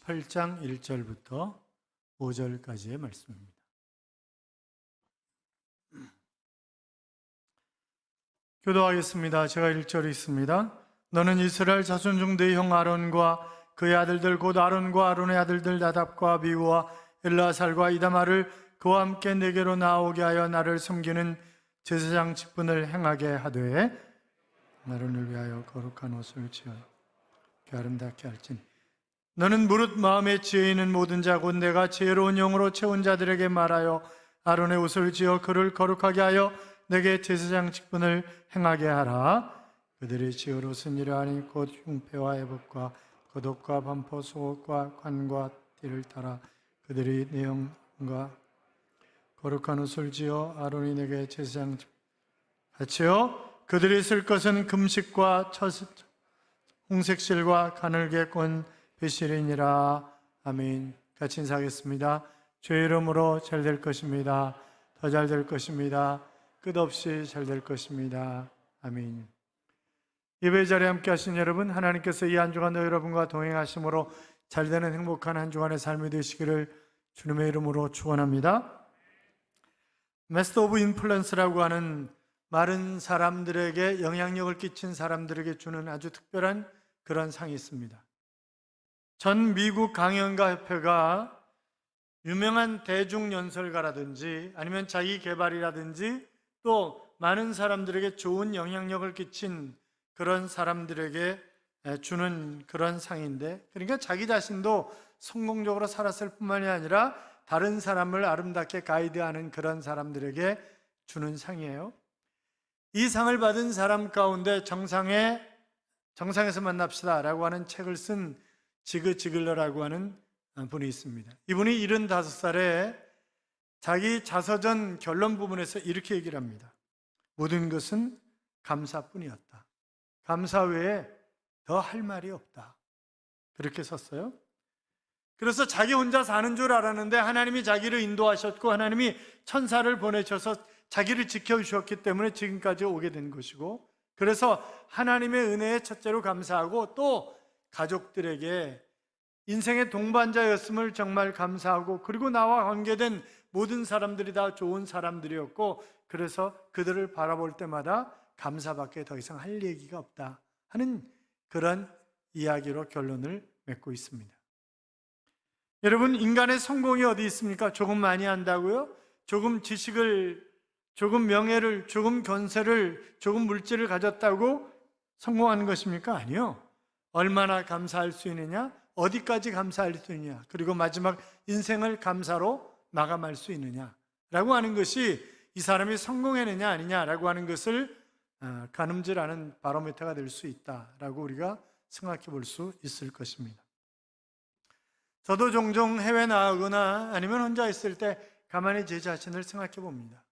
8장 1절부터 5절까지의 말씀입니다. 교도하겠습니다. 제가 1절 있습니다. 너는 이스라엘 자손 중 네 형 아론과 그의 아들들 곧 아론과 아론의 아들들 나답과 아비후와 엘라살과 이다마를 그와 함께 내게로 나오게 하여 나를 섬기는 제사장 직분을 행하게 하되 아론을 위하여 거룩한 옷을 지어 아름답게 할지니 너는 무릇 마음에 지혜 있는 모든 자 곧 내가 지혜로운 영으로 채운 자들에게 말하여 아론의 옷을 지어 그를 거룩하게 하여 내게 제사장 직분을 행하게 하라. 그들이 지을 옷은 이러하니 곧 흉패와 애복과 겉옷과 반포 속옷과 관과 띠를 따라 그들이 내 영과 거룩한 옷을 지어 아론이 내게 제사장 같이요. 그들이 쓸 것은 금식과 홍색실과 가늘게 꼰 배실이니라. 아멘. 같이 인사하겠습니다. 주의 이름으로 잘 될 것입니다. 더 잘 될 것입니다. 끝없이 잘 될 것입니다. 아멘. 예배 자리에 함께 하신 여러분, 하나님께서 이 한 주간 여러분과 동행하심으로 잘되는 행복한 한 주간의 삶이 되시기를 주님의 이름으로 축원합니다. 마스터 오브 인플루언스라고 하는 많은 사람들에게 영향력을 끼친 사람들에게 주는 아주 특별한 그런 상이 있습니다. 전 미국 강연가 협회가 유명한 대중연설가라든지 아니면 자기 개발이라든지 또 많은 사람들에게 좋은 영향력을 끼친 그런 사람들에게 주는 그런 상인데, 그러니까 자기 자신도 성공적으로 살았을 뿐만이 아니라 다른 사람을 아름답게 가이드하는 그런 사람들에게 주는 상이에요. 이 상을 받은 사람 가운데 정상에서 만납시다 라고 하는 책을 쓴 지그 지글러라고 하는 분이 있습니다. 이분이 75살에 자기 자서전 결론 부분에서 이렇게 얘기를 합니다. 모든 것은 감사뿐이었다. 감사 외에 더 할 말이 없다. 그렇게 썼어요. 그래서 자기 혼자 사는 줄 알았는데 하나님이 자기를 인도하셨고 하나님이 천사를 보내셔서 자기를 지켜주셨기 때문에 지금까지 오게 된 것이고, 그래서 하나님의 은혜에 첫째로 감사하고 또 가족들에게 인생의 동반자였음을 정말 감사하고, 그리고 나와 관계된 모든 사람들이 다 좋은 사람들이었고, 그래서 그들을 바라볼 때마다 감사밖에 더 이상 할 얘기가 없다 하는 그런 이야기로 결론을 맺고 있습니다. 여러분, 인간의 성공이 어디 있습니까? 조금 많이 한다고요? 조금 지식을, 조금 명예를, 조금 권세를, 조금 물질을 가졌다고 성공하는 것입니까? 아니요. 얼마나 감사할 수 있느냐? 어디까지 감사할 수 있느냐? 그리고 마지막 인생을 감사로 마감할 수 있느냐? 라고 하는 것이 이 사람이 성공했느냐 아니냐라고 하는 것을 가늠질하는 바로미터가 될 수 있다라고 우리가 생각해 볼 수 있을 것입니다. 저도 종종 해외 나가거나 아니면 혼자 있을 때 가만히 제 자신을 생각해 봅니다.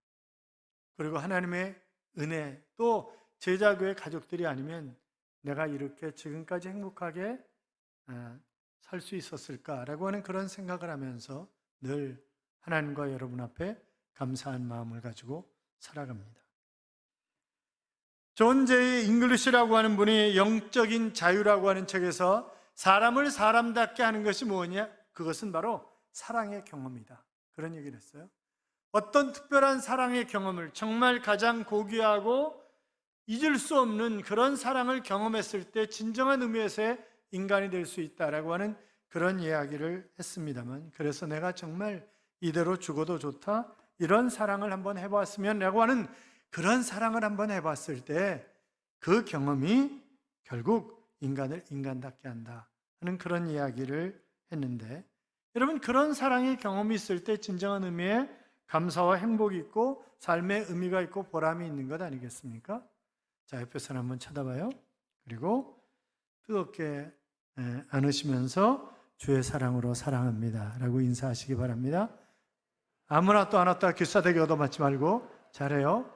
그리고 하나님의 은혜, 또 제자교회 가족들이 아니면 내가 이렇게 지금까지 행복하게 살 수 있었을까라고 하는 그런 생각을 하면서 늘 하나님과 여러분 앞에 감사한 마음을 가지고 살아갑니다. 존 제이 잉글리시라고 하는 분이 영적인 자유라고 하는 책에서 사람을 사람답게 하는 것이 뭐냐? 그것은 바로 사랑의 경험이다. 그런 얘기를 했어요. 어떤 특별한 사랑의 경험을, 정말 가장 고귀하고 잊을 수 없는 그런 사랑을 경험했을 때 진정한 의미에서의 인간이 될 수 있다라고 하는 그런 이야기를 했습니다만, 그래서 내가 정말 이대로 죽어도 좋다, 이런 사랑을 한번 해봤으면 라고 하는 그런 사랑을 한번 해봤을 때 그 경험이 결국 인간을 인간답게 한다 하는 그런 이야기를 했는데, 여러분, 그런 사랑의 경험이 있을 때 진정한 의미의 감사와 행복이 있고 삶의 의미가 있고 보람이 있는 것 아니겠습니까? 자, 옆에 사람 한번 쳐다봐요. 그리고 뜨겁게 안으시면서 주의 사랑으로 사랑합니다 라고 인사하시기 바랍니다. 아무나 또 안 왔다가 기싸대기 얻어맞지 말고 잘해요.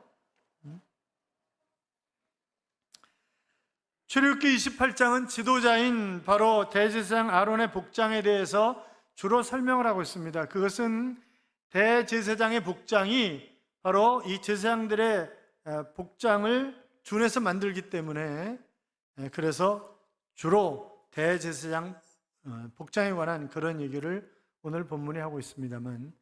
출애굽기 28장은 지도자인 바로 대제사장 아론의 복장에 대해서 주로 설명을 하고 있습니다. 그것은 대제사장의 복장이 바로 이 제사장들의 복장을 준해서 만들기 때문에, 그래서 주로 대제사장 복장에 관한 그런 얘기를 오늘 본문에 하고 있습니다만,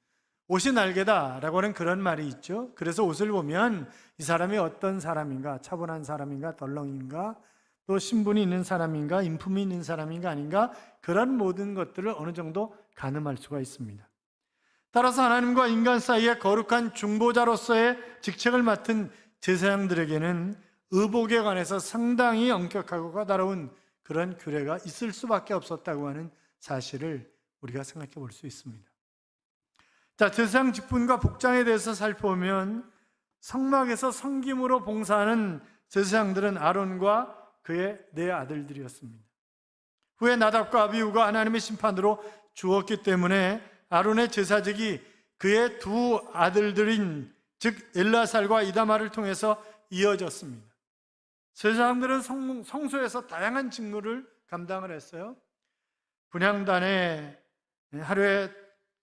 옷이 날개다라고 하는 그런 말이 있죠. 그래서 옷을 보면 이 사람이 어떤 사람인가, 차분한 사람인가, 덜렁인가, 또 신분이 있는 사람인가, 인품이 있는 사람인가 아닌가, 그런 모든 것들을 어느 정도 가늠할 수가 있습니다. 따라서 하나님과 인간 사이에 거룩한 중보자로서의 직책을 맡은 제사장들에게는 의복에 관해서 상당히 엄격하고 까다로운 그런 규례가 있을 수밖에 없었다고 하는 사실을 우리가 생각해 볼 수 있습니다. 자, 제사장 직분과 복장에 대해서 살펴보면 성막에서 섬김으로 봉사하는 제사장들은 아론과 그의 네 아들들이었습니다. 후에 나답과 아비후가 하나님의 심판으로 죽었기 때문에 아론의 제사직이 그의 두 아들들인 즉 엘르아살과 이다말을 통해서 이어졌습니다. 제사장들은 성소에서 다양한 직무를 감당을 했어요. 분향단에 하루에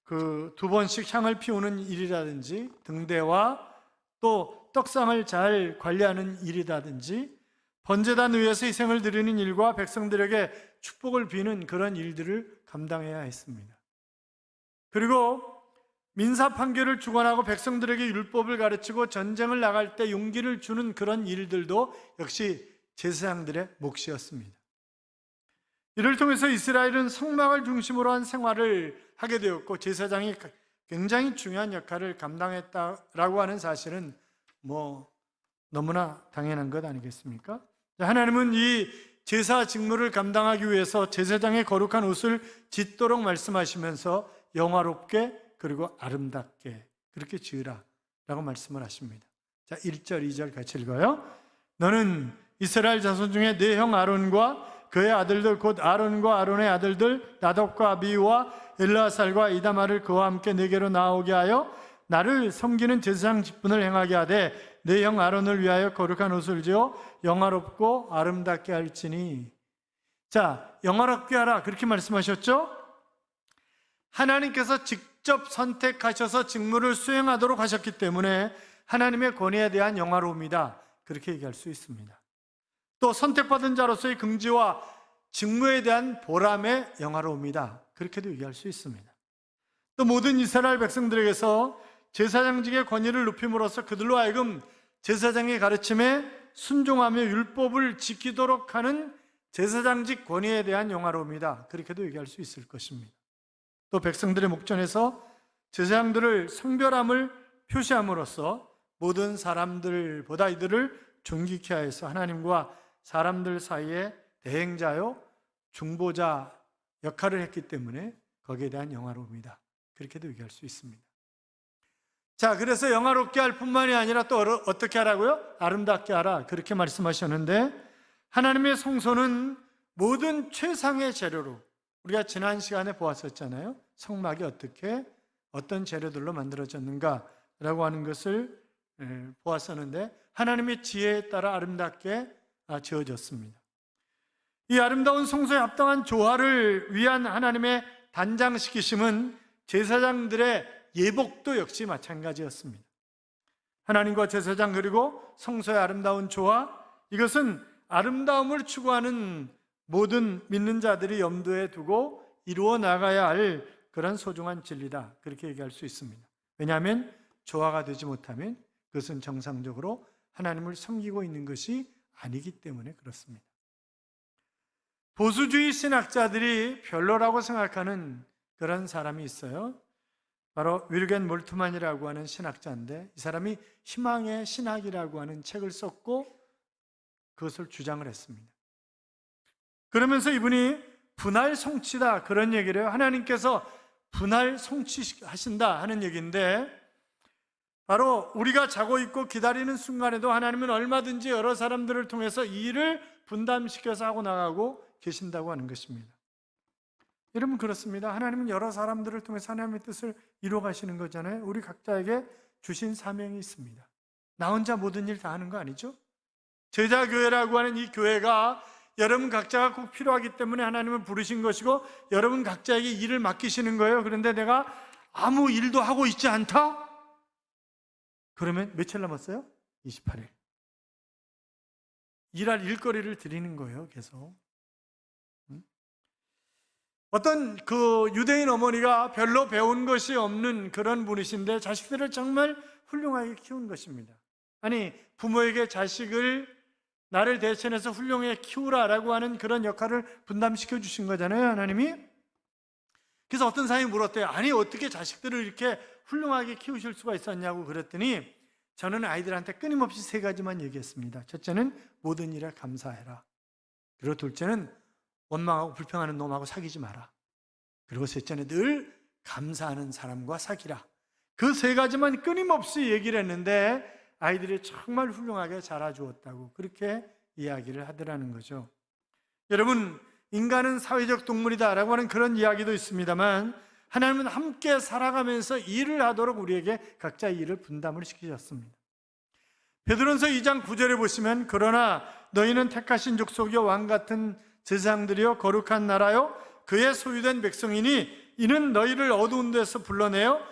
두 번씩 향을 피우는 일이라든지, 등대와 또 떡상을 잘 관리하는 일이라든지, 번제단 위에서 희생을 드리는 일과 백성들에게 축복을 비는 그런 일들을 감당해야 했습니다. 그리고 민사 판결을 주관하고 백성들에게 율법을 가르치고 전쟁을 나갈 때 용기를 주는 그런 일들도 역시 제사장들의 몫이었습니다. 이를 통해서 이스라엘은 성막을 중심으로 한 생활을 하게 되었고, 제사장이 굉장히 중요한 역할을 감당했다라고 하는 사실은 너무나 당연한 것 아니겠습니까? 하나님은 이 제사 직무를 감당하기 위해서 제사장의 거룩한 옷을 짓도록 말씀하시면서 영화롭게 그리고 아름답게 그렇게 지으라 라고 말씀을 하십니다. 자, 1절 2절 같이 읽어요. 너는 이스라엘 자손 중에 네 형 아론과 그의 아들들 곧 아론과 아론의 아들들 나답과 아비후와 엘르아살과 이다말을 그와 함께 내게로 나오게 하여 나를 섬기는 제사장 직분을 행하게 하되 내 형 아론을 위하여 거룩한 옷을 지어 영화롭고 아름답게 할지니. 자, 영화롭게 하라 그렇게 말씀하셨죠? 하나님께서 직접 선택하셔서 직무를 수행하도록 하셨기 때문에 하나님의 권위에 대한 영화로움이다 그렇게 얘기할 수 있습니다. 또 선택받은 자로서의 긍지와 직무에 대한 보람의 영화로움이다 그렇게도 얘기할 수 있습니다. 또 모든 이스라엘 백성들에게서 제사장직의 권위를 높임으로써 그들로 하여금 제사장의 가르침에 순종하며 율법을 지키도록 하는 제사장직 권위에 대한 영화로움이다 그렇게도 얘기할 수 있을 것입니다. 또 백성들의 목전에서 제사장들을 성별함을 표시함으로써 모든 사람들보다 이들을 존귀케 하여서 하나님과 사람들 사이에 대행자요 중보자 역할을 했기 때문에 거기에 대한 영화로움이다 그렇게도 얘기할 수 있습니다. 자, 그래서 영화롭게 할 뿐만이 아니라 또 어떻게 하라고요? 아름답게 하라 그렇게 말씀하셨는데, 하나님의 성소는 모든 최상의 재료로, 우리가 지난 시간에 보았었잖아요. 성막이 어떤 재료들로 만들어졌는가라고 하는 것을 보았었는데, 하나님의 지혜에 따라 아름답게 지어졌습니다. 이 아름다운 성소에 합당한 조화를 위한 하나님의 단장시키심은 제사장들의 예복도 역시 마찬가지였습니다. 하나님과 제사장 그리고 성소의 아름다운 조화, 이것은 아름다움을 추구하는 모든 믿는 자들이 염두에 두고 이루어 나가야 할 그런 소중한 진리다 그렇게 얘기할 수 있습니다. 왜냐하면 조화가 되지 못하면 그것은 정상적으로 하나님을 섬기고 있는 것이 아니기 때문에 그렇습니다. 보수주의 신학자들이 별로라고 생각하는 그런 사람이 있어요. 바로 윌겐 몰트만이라고 하는 신학자인데, 이 사람이 희망의 신학이라고 하는 책을 썼고 그것을 주장을 했습니다. 그러면서 이분이 분할 성취다 그런 얘기를 해요. 하나님께서 분할 성취하신다 하는 얘기인데, 바로 우리가 자고 있고 기다리는 순간에도 하나님은 얼마든지 여러 사람들을 통해서 이 일을 분담시켜서 하고 나가고 계신다고 하는 것입니다. 여러분, 그렇습니다. 하나님은 여러 사람들을 통해서 하나님의 뜻을 이루어 가시는 거잖아요. 우리 각자에게 주신 사명이 있습니다. 나 혼자 모든 일 다 하는 거 아니죠? 제자교회라고 하는 이 교회가 여러분 각자가 꼭 필요하기 때문에 하나님은 부르신 것이고 여러분 각자에게 일을 맡기시는 거예요. 그런데 내가 아무 일도 하고 있지 않다? 그러면 며칠 남았어요? 28일. 일할 일거리를 드리는 거예요, 계속. 어떤 그 유대인 어머니가 별로 배운 것이 없는 그런 분이신데 자식들을 정말 훌륭하게 키운 것입니다. 아니, 부모에게 자식을 나를 대신해서 훌륭하게 키우라라고 하는 그런 역할을 분담시켜 주신 거잖아요, 하나님이. 그래서 어떤 사람이 물었대요. 아니, 어떻게 자식들을 이렇게 훌륭하게 키우실 수가 있었냐고 그랬더니 저는 아이들한테 끊임없이 세 가지만 얘기했습니다. 첫째는 모든 일에 감사해라. 그리고 둘째는 원망하고 불평하는 놈하고 사귀지 마라. 그리고 셋째는 늘 감사하는 사람과 사귀라. 그 세 가지만 끊임없이 얘기를 했는데 아이들이 정말 훌륭하게 자라주었다고 그렇게 이야기를 하더라는 거죠. 여러분, 인간은 사회적 동물이다라고 하는 그런 이야기도 있습니다만 하나님은 함께 살아가면서 일을 하도록 우리에게 각자 일을 분담을 시키셨습니다. 베드로전서 2장 9절에 보시면 그러나 너희는 택하신 족속이요 왕 같은 제사장들이요 거룩한 나라요 그의 소유된 백성이니 이는 너희를 어두운 데서 불러내어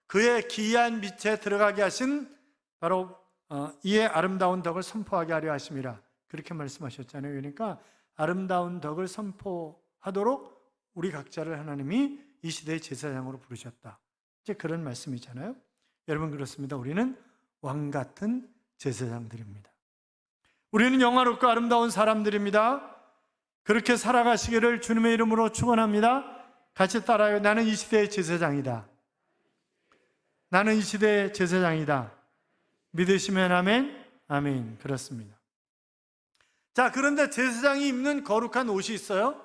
그의 기이한 빛에 들어가게 하신 바로 이의 아름다운 덕을 선포하게 하려 하심이라. 그렇게 말씀하셨잖아요. 그러니까 아름다운 덕을 선포하도록 우리 각자를 하나님이 이 시대의 제사장으로 부르셨다. 이제 그런 말씀이잖아요. 여러분, 그렇습니다. 우리는 왕 같은 제사장들입니다. 우리는 영화롭고 아름다운 사람들입니다. 그렇게 살아가시기를 주님의 이름으로 축원합니다. 같이 따라요. 나는 이 시대의 제사장이다. 나는 이 시대의 제사장이다. 믿으시면 아멘? 아멘. 그렇습니다. 자, 그런데 제사장이 입는 거룩한 옷이 있어요.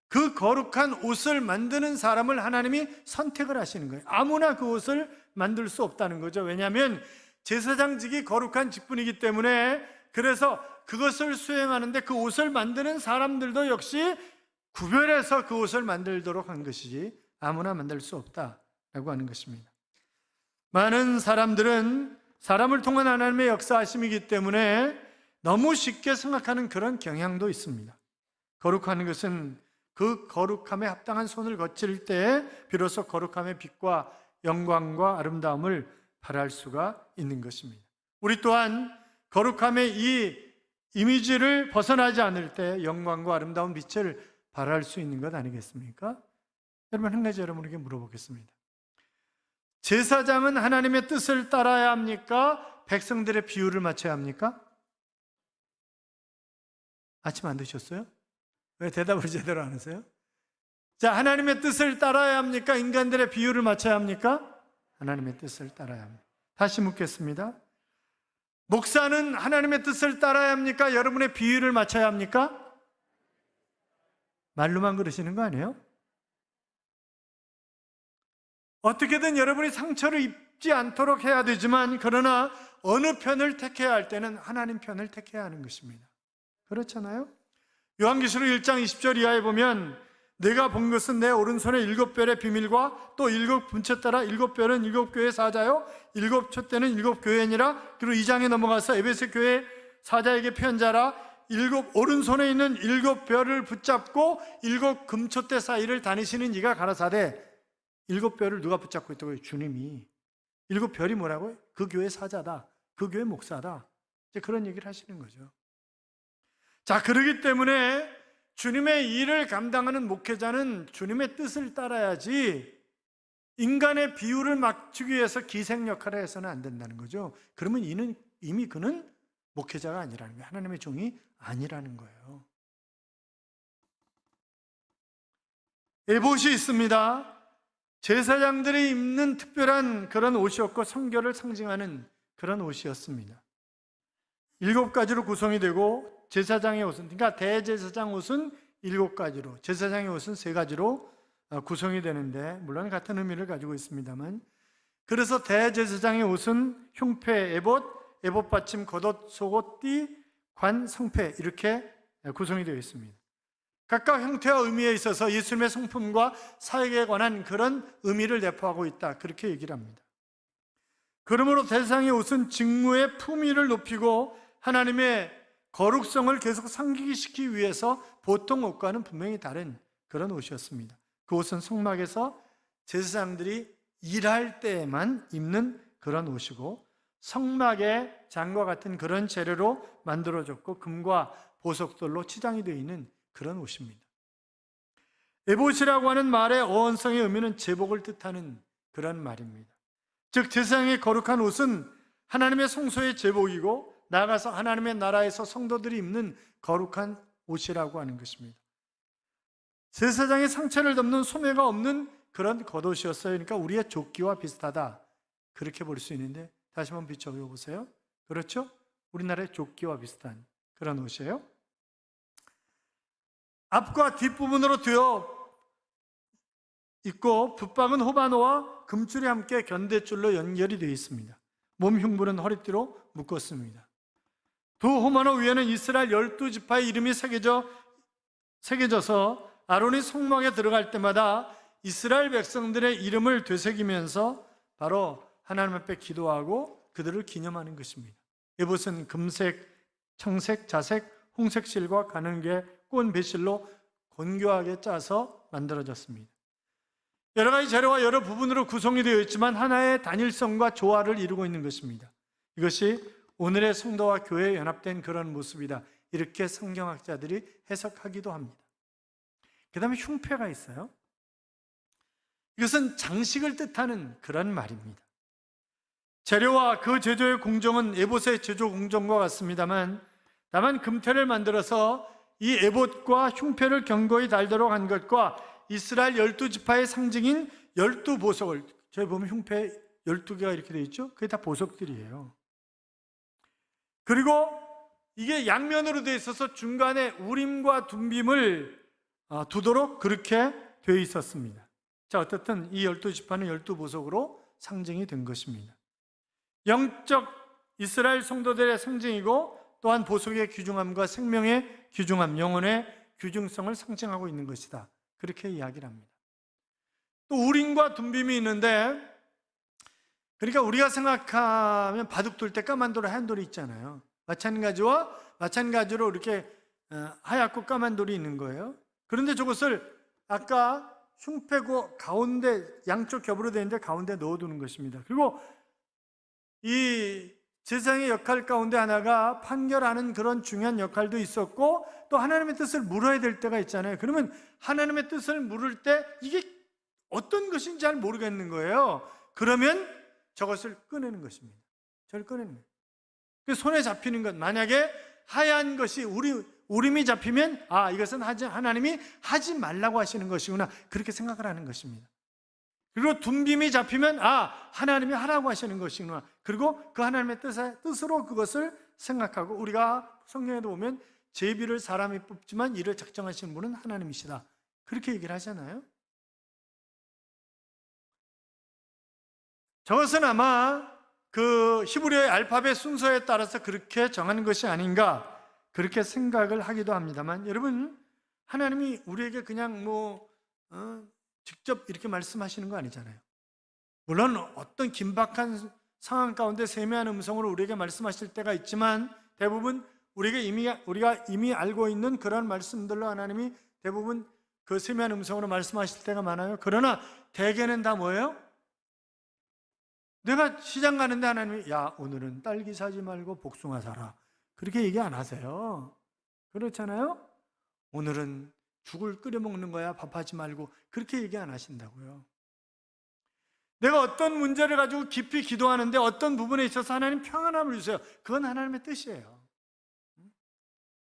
그 거룩한 옷을 만드는 사람을 하나님이 선택을 하시는 거예요. 아무나 그 옷을 만들 수 없다는 거죠. 왜냐하면 제사장직이 거룩한 직분이기 때문에 그래서 그것을 수행하는데 그 옷을 만드는 사람들도 역시 구별해서 그 옷을 만들도록 한 것이지 아무나 만들 수 없다라고 하는 것입니다. 많은 사람들은 사람을 통한 하나님의 역사하심이기 때문에 너무 쉽게 생각하는 그런 경향도 있습니다. 거룩한 것은 그 거룩함에 합당한 손을 거칠 때 비로소 거룩함의 빛과 영광과 아름다움을 발할 수가 있는 것입니다. 우리 또한 거룩함의 이 이미지를 벗어나지 않을 때 영광과 아름다운 빛을 발할 수 있는 것 아니겠습니까? 여러분, 한 가지 여러분에게 물어보겠습니다. 제사장은 하나님의 뜻을 따라야 합니까? 백성들의 비율을 맞춰야 합니까? 아침 안 드셨어요? 왜 대답을 제대로 안 하세요? 자, 하나님의 뜻을 따라야 합니까? 인간들의 비율을 맞춰야 합니까? 하나님의 뜻을 따라야 합니다. 다시 묻겠습니다. 목사는 하나님의 뜻을 따라야 합니까? 여러분의 비율을 맞춰야 합니까? 말로만 그러시는 거 아니에요? 어떻게든 여러분이 상처를 입지 않도록 해야 되지만 그러나 어느 편을 택해야 할 때는 하나님 편을 택해야 하는 것입니다. 그렇잖아요? 요한계시록 1장 20절 이하에 보면 내가 본 것은 내 오른손에 7별의 비밀과 또 7분체 따라 7별은 7교회 사자요 7촛대는 7교회니라. 그리고 2장에 넘어가서 에베소 교회 사자에게 편자라. 오른손에 있는 7별을 붙잡고 7금촛대 사이를 다니시는 이가 가라사대. 7별을 누가 붙잡고 있다고요? 주님이. 7별이 뭐라고요? 그 교회 사자다, 그 교회 목사다, 이제 그런 얘기를 하시는 거죠. 자, 그러기 때문에 주님의 일을 감당하는 목회자는 주님의 뜻을 따라야지 인간의 비율을 맞추기 위해서 기생 역할을 해서는 안 된다는 거죠. 그러면 이미 그는 목회자가 아니라는 거예요. 하나님의 종이 아니라는 거예요. 에봇이 있습니다. 제사장들이 입는 특별한 그런 옷이었고 성결을 상징하는 그런 옷이었습니다. 7가지로 구성이 되고 제사장의 옷은, 그러니까 대제사장 옷은 7가지로, 제사장의 옷은 3가지로 구성이 되는데 물론 같은 의미를 가지고 있습니다만, 그래서 대제사장의 옷은 흉패, 에봇 받침, 겉옷, 속옷, 띠, 관, 성패 이렇게 구성이 되어 있습니다. 각각 형태와 의미에 있어서 예수님의 성품과 사역에 관한 그런 의미를 내포하고 있다, 그렇게 얘기를 합니다. 그러므로 대제사장의 옷은 직무의 품위를 높이고 하나님의 거룩성을 계속 상기시키기 위해서 보통 옷과는 분명히 다른 그런 옷이었습니다. 그 옷은 성막에서 제사장들이 일할 때에만 입는 그런 옷이고 성막의 장과 같은 그런 재료로 만들어졌고 금과 보석들로 치장이 되어 있는 그런 옷입니다. 에봇이라고 하는 말의 어원성의 의미는 제복을 뜻하는 그런 말입니다. 즉 제사장의 거룩한 옷은 하나님의 성소의 제복이고 나아가서 하나님의 나라에서 성도들이 입는 거룩한 옷이라고 하는 것입니다. 제사장의 상처를 덮는 소매가 없는 그런 겉옷이었어요. 그러니까 우리의 조끼와 비슷하다, 그렇게 볼 수 있는데, 다시 한번 비춰보세요. 그렇죠? 우리나라의 조끼와 비슷한 그런 옷이에요. 앞과 뒷부분으로 되어 있고 붙박은 호바노와 금줄이 함께 견대줄로 연결이 되어 있습니다. 몸 흉부는 허리띠로 묶었습니다. 두 호마노 위에는 이스라엘 12지파의 이름이 새겨져서 아론이 성막에 들어갈 때마다 이스라엘 백성들의 이름을 되새기면서 바로 하나님 앞에 기도하고 그들을 기념하는 것입니다. 에봇은 금색, 청색, 자색, 홍색 실과 가는게, 꼰 배실로 건교하게 짜서 만들어졌습니다. 여러 가지 재료와 여러 부분으로 구성이 되어 있지만 하나의 단일성과 조화를 이루고 있는 것입니다. 이것이 오늘의 성도와 교회에 연합된 그런 모습이다, 이렇게 성경학자들이 해석하기도 합니다. 그 다음에 흉패가 있어요. 이것은 장식을 뜻하는 그런 말입니다. 재료와 그 제조의 공정은 에봇의 제조 공정과 같습니다만, 다만 금태를 만들어서 이 에봇과 흉패를 견고히 달도록 한 것과 이스라엘 12지파의 상징인 12보석을, 저희 보면 흉패 12개가 이렇게 되어 있죠? 그게 다 보석들이에요. 그리고 이게 양면으로 되어 있어서 중간에 우림과 둠빔을 두도록 그렇게 되어 있었습니다. 자, 어쨌든 이 12지파는 12보석으로 상징이 된 것입니다. 영적 이스라엘 성도들의 상징이고, 또한 보석의 귀중함과 생명의 귀중함, 영혼의 귀중성을 상징하고 있는 것이다, 그렇게 이야기를 합니다. 또 우림과 둠빔이 있는데, 그러니까 우리가 생각하면 바둑 둘 때 까만 돌, 하얀 돌이 있잖아요. 마찬가지로 이렇게 하얗고 까만 돌이 있는 거예요. 그런데 저것을 아까 흉패고 가운데 양쪽 겹으로 되어 있는데 가운데 넣어두는 것입니다. 그리고 이 제사장의 역할 가운데 하나가 판결하는 그런 중요한 역할도 있었고, 또 하나님의 뜻을 물어야 될 때가 있잖아요. 그러면 하나님의 뜻을 물을 때 이게 어떤 것인지 잘 모르겠는 거예요. 그러면 저것을 꺼내는 것입니다. 저를 꺼내는 거예요. 그 손에 잡히는 것, 만약에 하얀 것이 우림이 잡히면 이것은 하나님이 하지 말라고 하시는 것이구나, 그렇게 생각을 하는 것입니다. 그리고 둠빔이 잡히면 하나님이 하라고 하시는 것이구나, 그리고 그 하나님의 뜻으로 그것을 생각하고, 우리가 성경에도 보면 제비를 사람이 뽑지만 이를 작정하시는 분은 하나님이시다, 그렇게 얘기를 하잖아요. 저것은 아마 그 히브리어의 알파벳 순서에 따라서 그렇게 정하는 것이 아닌가, 그렇게 생각을 하기도 합니다만, 여러분, 하나님이 우리에게 그냥 직접 이렇게 말씀하시는 거 아니잖아요. 물론 어떤 긴박한 상황 가운데 세미한 음성으로 우리에게 말씀하실 때가 있지만, 대부분 우리가 이미 알고 있는 그런 말씀들로 하나님이 대부분 그 세미한 음성으로 말씀하실 때가 많아요. 그러나 대개는 다 뭐예요? 내가 시장 가는데 하나님이 오늘은 딸기 사지 말고 복숭아 사라, 그렇게 얘기 안 하세요. 그렇잖아요? 오늘은 죽을 끓여 먹는 거야, 밥하지 말고, 그렇게 얘기 안 하신다고요. 내가 어떤 문제를 가지고 깊이 기도하는데 어떤 부분에 있어서 하나님 평안함을 주세요, 그건 하나님의 뜻이에요.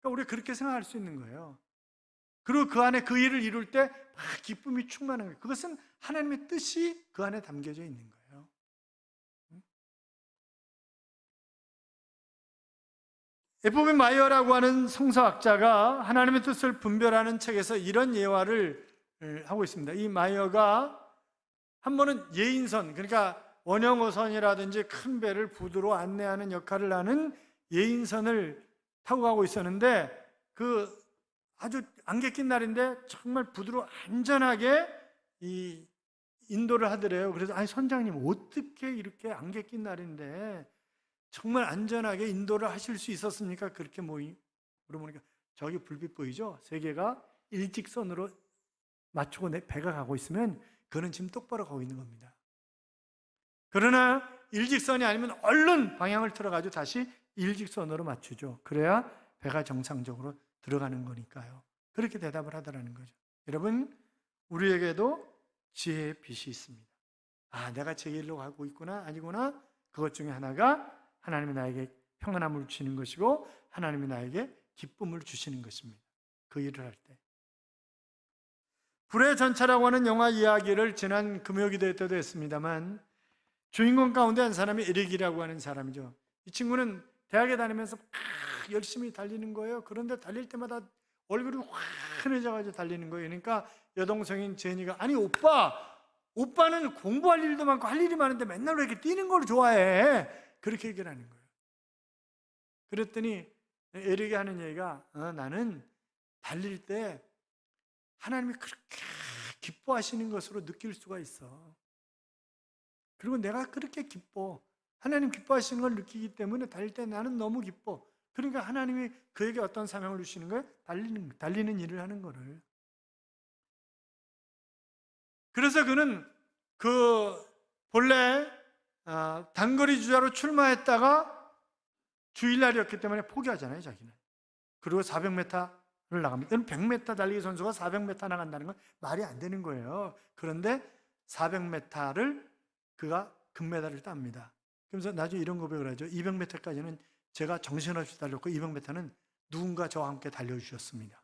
그러니까 우리가 그렇게 생각할 수 있는 거예요. 그리고 그 안에 그 일을 이룰 때 막 기쁨이 충만한 거예요. 그것은 하나님의 뜻이 그 안에 담겨져 있는 거예요. 에프비 마이어라고 하는 성서학자가 하나님의 뜻을 분별하는 책에서 이런 예화를 하고 있습니다. 이 마이어가 한 번은 예인선, 그러니까 원형어선이라든지 큰 배를 부두로 안내하는 역할을 하는 예인선을 타고 가고 있었는데, 그 아주 안개 낀 날인데 정말 부두로 안전하게 이 인도를 하더래요. 그래서 선장님, 어떻게 이렇게 안개 낀 날인데 정말 안전하게 인도를 하실 수 있었습니까? 그렇게 물어보니까, 저기 불빛 보이죠? 세 개가 일직선으로 맞추고 배가 가고 있으면 그는 지금 똑바로 가고 있는 겁니다. 그러나 일직선이 아니면 얼른 방향을 틀어가지고 다시 일직선으로 맞추죠. 그래야 배가 정상적으로 들어가는 거니까요. 그렇게 대답을 하더라는 거죠. 여러분, 우리에게도 지혜의 빛이 있습니다. 아, 내가 제 길로 가고 있구나, 아니구나. 그것 중에 하나가 하나님이 나에게 평안함을 주시는 것이고 하나님이 나에게 기쁨을 주시는 것입니다. 그 일을 할 때. 불의 전차라고 하는 영화 이야기를 지난 금요기도 때도 했습니다만, 주인공 가운데 한 사람이 에릭이라고 하는 사람이죠. 이 친구는 대학에 다니면서 막 열심히 달리는 거예요. 그런데 달릴 때마다 얼굴이 환해져가지고 달리는 거예요. 그러니까 여동생인 제니가, 아니 오빠는 공부할 일도 많고 할 일이 많은데 맨날 왜 이렇게 뛰는 걸 좋아해? 그렇게 얘기를 하는 거예요. 그랬더니 에릭이 하는 얘기가, 나는 달릴 때 하나님이 그렇게 기뻐하시는 것으로 느낄 수가 있어. 그리고 내가 그렇게 기뻐, 하나님 기뻐하시는 걸 느끼기 때문에 달릴 때 나는 너무 기뻐. 그러니까 하나님이 그에게 어떤 사명을 주시는 거예요? 달리는 일을 하는 거를. 그래서 그는 본래 단거리 주자로 출마했다가 주일날이었기 때문에 포기하잖아요, 자기는. 그리고 400m를 나갑니다. 100m 달리기 선수가 400m 나간다는 건 말이 안 되는 거예요. 그런데 400m를 그가 금메달을 땁니다. 그러면서 나중에 이런 고백을 하죠. 200m까지는 제가 정신없이 달렸고 200m는 누군가 저와 함께 달려주셨습니다.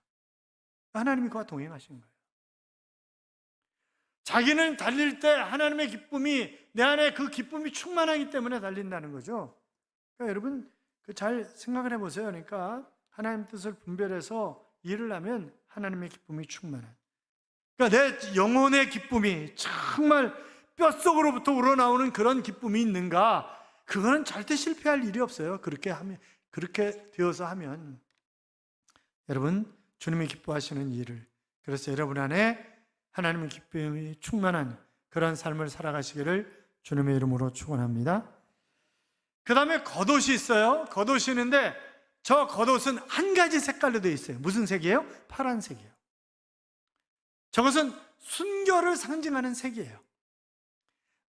하나님이 그와 동행하신 거예요. 자기는 달릴 때 하나님의 기쁨이, 내 안에 그 기쁨이 충만하기 때문에 달린다는 거죠. 그러니까 여러분 잘 생각을 해보세요. 그러니까 하나님 뜻을 분별해서 일을 하면 하나님의 기쁨이 충만한, 그러니까 내 영혼의 기쁨이 정말 뼛속으로부터 우러나오는 그런 기쁨이 있는가? 그거는 절대 실패할 일이 없어요. 그렇게 되어서 하면. 여러분, 주님이 기뻐하시는 일을, 그래서 여러분 안에 하나님의 기쁨이 충만한 그런 삶을 살아가시기를 주님의 이름으로 축원합니다. 그 다음에 겉옷이 있어요. 겉옷이 있는데 저 겉옷은 한 가지 색깔로 되어 있어요. 무슨 색이에요? 파란색이에요. 저것은 순결을 상징하는 색이에요.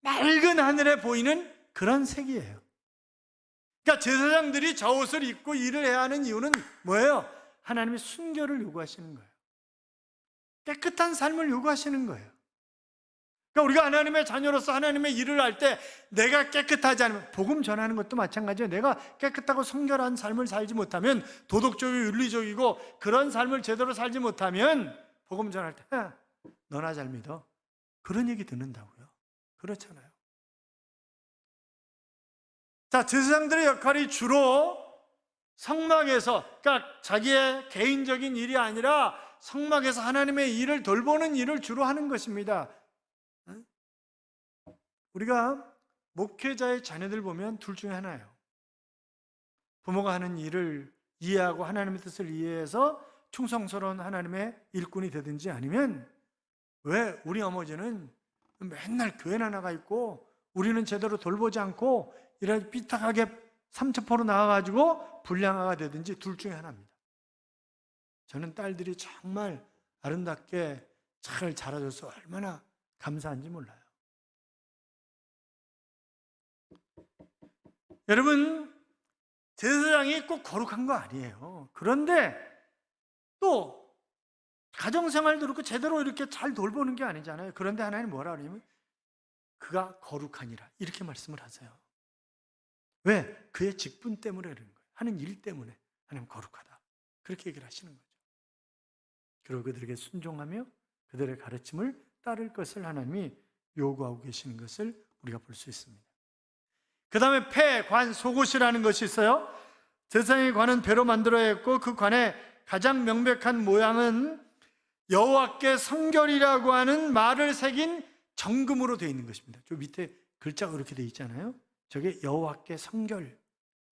맑은 하늘에 보이는 그런 색이에요. 그러니까 제사장들이 저 옷을 입고 일을 해야 하는 이유는 뭐예요? 하나님이 순결을 요구하시는 거예요. 깨끗한 삶을 요구하시는 거예요. 그러니까 우리가 하나님의 자녀로서 하나님의 일을 할 때 내가 깨끗하지 않으면, 복음 전하는 것도 마찬가지예요. 내가 깨끗하고 성결한 삶을 살지 못하면, 도덕적이고 윤리적이고 그런 삶을 제대로 살지 못하면 복음 전할 때 너나 잘 믿어, 그런 얘기 듣는다고요. 그렇잖아요. 자, 제사장들의 역할이 주로 성막에서, 그러니까 자기의 개인적인 일이 아니라 성막에서 하나님의 일을 돌보는 일을 주로 하는 것입니다. 우리가 목회자의 자녀들 보면 둘 중에 하나예요. 부모가 하는 일을 이해하고 하나님의 뜻을 이해해서 충성스러운 하나님의 일꾼이 되든지, 아니면 왜 우리 어머니는 맨날 교회나 나가 있고 우리는 제대로 돌보지 않고 이렇게 삐딱하게 삼천포로 나가가지고 불량아가 되든지, 둘 중에 하나입니다. 저는 딸들이 정말 아름답게 잘 자라줘서 얼마나 감사한지 몰라요. 여러분, 제사장이 꼭 거룩한 거 아니에요. 그런데 또 가정생활도 그렇고 제대로 이렇게 잘 돌보는 게 아니잖아요. 그런데 하나님 뭐라 그러냐면 그가 거룩하니라, 이렇게 말씀을 하세요. 왜? 그의 직분 때문에 그런 거예요. 하는 일 때문에 하나님 거룩하다, 그렇게 얘기를 하시는 거죠. 그리고 그들에게 순종하며 그들의 가르침을 따를 것을 하나님이 요구하고 계시는 것을 우리가 볼 수 있습니다. 그 다음에 패, 관, 속옷이라는 것이 있어요. 제사장의 관은 배로 만들어야 했고 그 관의 가장 명백한 모양은 여호와께 성결이라고 하는 말을 새긴 정금으로 되어 있는 것입니다. 저 밑에 글자가 그렇게 되어 있잖아요. 저게 여호와께 성결.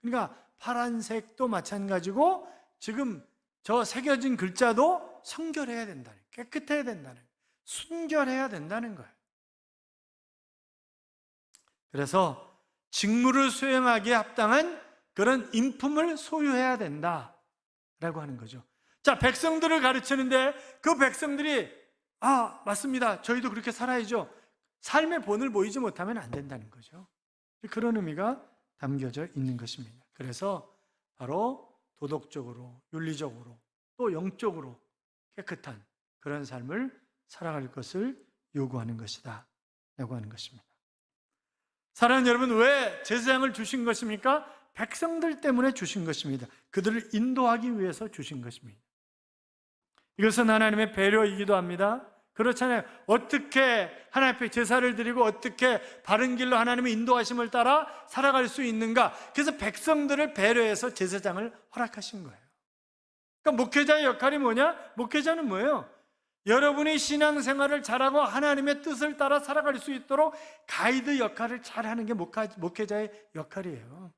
그러니까 파란색도 마찬가지고 지금 저 새겨진 글자도 성결해야 된다는, 깨끗해야 된다는, 순결해야 된다는 거예요. 그래서 직무를 수행하기에 합당한 그런 인품을 소유해야 된다라고 하는 거죠. 자, 백성들을 가르치는데 그 백성들이 맞습니다, 저희도 그렇게 살아야죠, 삶의 본을 보이지 못하면 안 된다는 거죠. 그런 의미가 담겨져 있는 것입니다. 그래서 바로 도덕적으로, 윤리적으로, 또 영적으로 깨끗한 그런 삶을 살아갈 것을 요구하는 것이다 라고 하는 것입니다. 사랑하는 여러분, 왜 제사장을 주신 것입니까? 백성들 때문에 주신 것입니다. 그들을 인도하기 위해서 주신 것입니다. 이것은 하나님의 배려이기도 합니다. 그렇잖아요. 어떻게 하나님 앞에 제사를 드리고 어떻게 바른 길로 하나님의 인도하심을 따라 살아갈 수 있는가? 그래서 백성들을 배려해서 제사장을 허락하신 거예요. 그러니까 목회자의 역할이 뭐냐? 목회자는 뭐예요? 여러분이 신앙생활을 잘하고 하나님의 뜻을 따라 살아갈 수 있도록 가이드 역할을 잘하는 게 목회자의 역할이에요.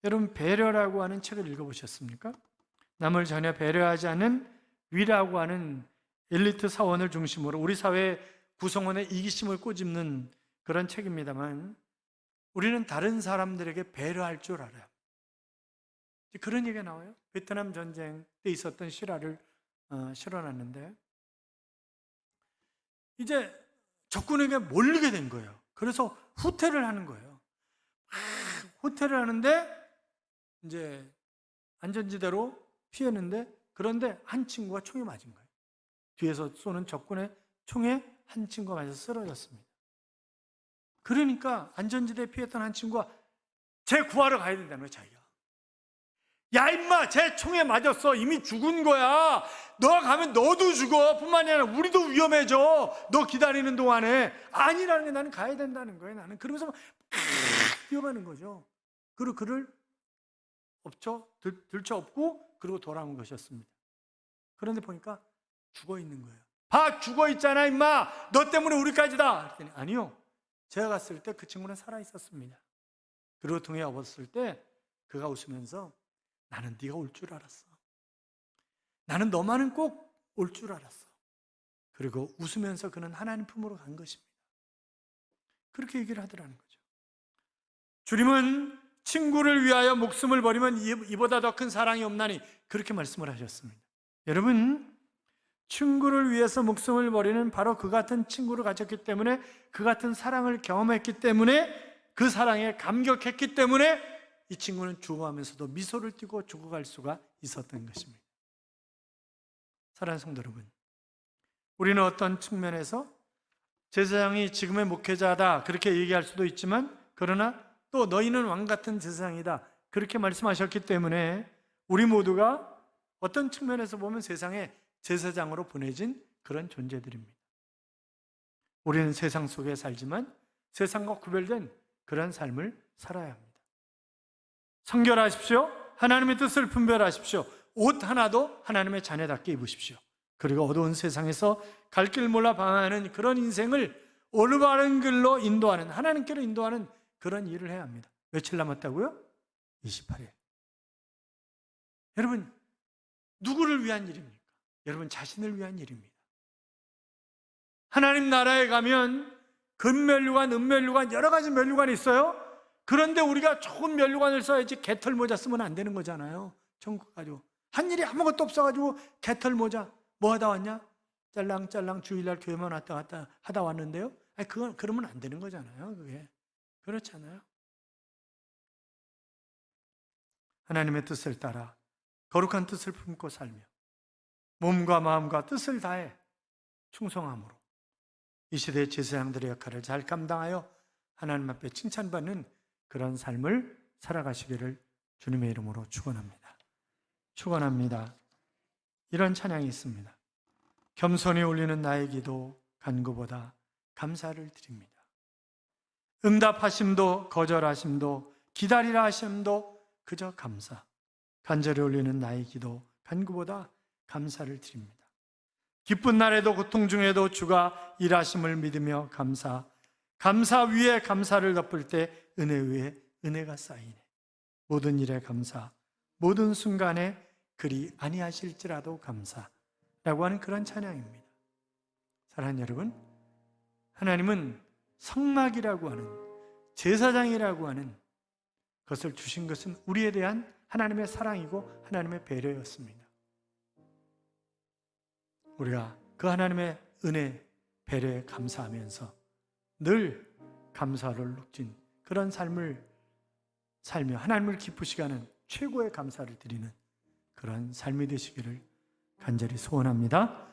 여러분, 배려라고 하는 책을 읽어보셨습니까? 남을 전혀 배려하지 않는 위라고 하는 엘리트 사원을 중심으로 우리 사회 구성원의 이기심을 꼬집는 그런 책입니다만, 우리는 다른 사람들에게 배려할 줄 알아요. 그런 얘기가 나와요. 베트남 전쟁 때 있었던 실화를 실어놨는데, 이제 적군에게 몰리게 된 거예요. 그래서 후퇴를 하는 거예요. 후퇴를 하는데 이제 안전지대로 피했는데, 그런데 한 친구가 총에 맞은 거예요. 뒤에서 쏘는 적군의 총에 한 친구가 맞아서 쓰러졌습니다. 그러니까 안전지대에 피했던 한 친구가 쟤 구하러 가야 된다는 거예요, 자기가. 야, 임마, 쟤 총에 맞았어. 이미 죽은 거야. 너가 가면 너도 죽어. 뿐만이 아니라 우리도 위험해져. 너 기다리는 동안에. 아니라는 게, 나는 가야 된다는 거예요, 나는. 그러면서 막 뛰어가는 거죠. 그리고 그를 들쳐업고 그리고 돌아온 것이었습니다. 그런데 보니까 죽어 있는 거예요. 봐, 죽어 있잖아, 임마. 너 때문에 우리까지다. 그랬더니 아니요. 제가 갔을 때 그 친구는 살아 있었습니다. 그리고 등에 업었을 때 그가 웃으면서, 나는 네가 올 줄 알았어. 나는 너만은 꼭 올 줄 알았어. 그리고 웃으면서 그는 하나님 품으로 간 것입니다. 그렇게 얘기를 하더라는 거죠. 주님은 친구를 위하여 목숨을 버리면 이보다 더 큰 사랑이 없나니, 그렇게 말씀을 하셨습니다. 여러분, 친구를 위해서 목숨을 버리는 바로 그 같은 친구를 가졌기 때문에, 그 같은 사랑을 경험했기 때문에, 그 사랑에 감격했기 때문에 이 친구는 죽어가면서도 미소를 띠고 죽어갈 수가 있었던 것입니다. 사랑하는 성도 여러분, 우리는 어떤 측면에서 제사장이 지금의 목회자다 그렇게 얘기할 수도 있지만, 그러나 또 너희는 왕 같은 제사장이다 그렇게 말씀하셨기 때문에 우리 모두가 어떤 측면에서 보면 세상에 제사장으로 보내진 그런 존재들입니다. 우리는 세상 속에 살지만 세상과 구별된 그런 삶을 살아야 합니다. 성결하십시오. 하나님의 뜻을 분별하십시오. 옷 하나도 하나님의 자녀답게 입으십시오. 그리고 어두운 세상에서 갈 길 몰라 방황하는 그런 인생을 올바른 길로 인도하는, 하나님께로 인도하는 그런 일을 해야 합니다. 며칠 남았다고요? 28일. 여러분, 누구를 위한 일입니까? 여러분 자신을 위한 일입니다. 하나님 나라에 가면 금면류관, 은면류관, 여러 가지 면류관이 있어요. 그런데 우리가 좋은 면류관을 써야지 개털 모자 쓰면 안 되는 거잖아요. 천국 가지고 한 일이 아무것도 없어가지고 개털 모자 뭐 하다 왔냐? 짤랑짤랑 주일날 교회만 왔다 갔다 하다 왔는데요. 아니, 그러면 안 되는 거잖아요. 그게 그렇잖아요. 하나님의 뜻을 따라 거룩한 뜻을 품고 살며 몸과 마음과 뜻을 다해 충성함으로 이 시대의 제사장들의 역할을 잘 감당하여 하나님 앞에 칭찬받는 그런 삶을 살아가시기를 주님의 이름으로 축원합니다. 축원합니다. 이런 찬양이 있습니다. 겸손히 올리는 나의 기도 간구보다 감사를 드립니다. 응답하심도 거절하심도 기다리라 하심도 그저 감사. 간절히 올리는 나의 기도 간구보다 감사를 드립니다. 기쁜 날에도 고통 중에도 주가 일하심을 믿으며 감사. 감사 위에 감사를 덮을 때 은혜 위에 은혜가 쌓이네. 모든 일에 감사, 모든 순간에 그리 아니하실지라도 감사라고 하는 그런 찬양입니다. 사랑하는 여러분, 하나님은 성막이라고 하는, 제사장이라고 하는 것을 주신 것은 우리에 대한 하나님의 사랑이고 하나님의 배려였습니다. 우리가 그 하나님의 은혜, 배려에 감사하면서 늘 감사를 녹진 그런 삶을 살며 하나님을 기쁘시게 하는 최고의 감사를 드리는 그런 삶이 되시기를 간절히 소원합니다.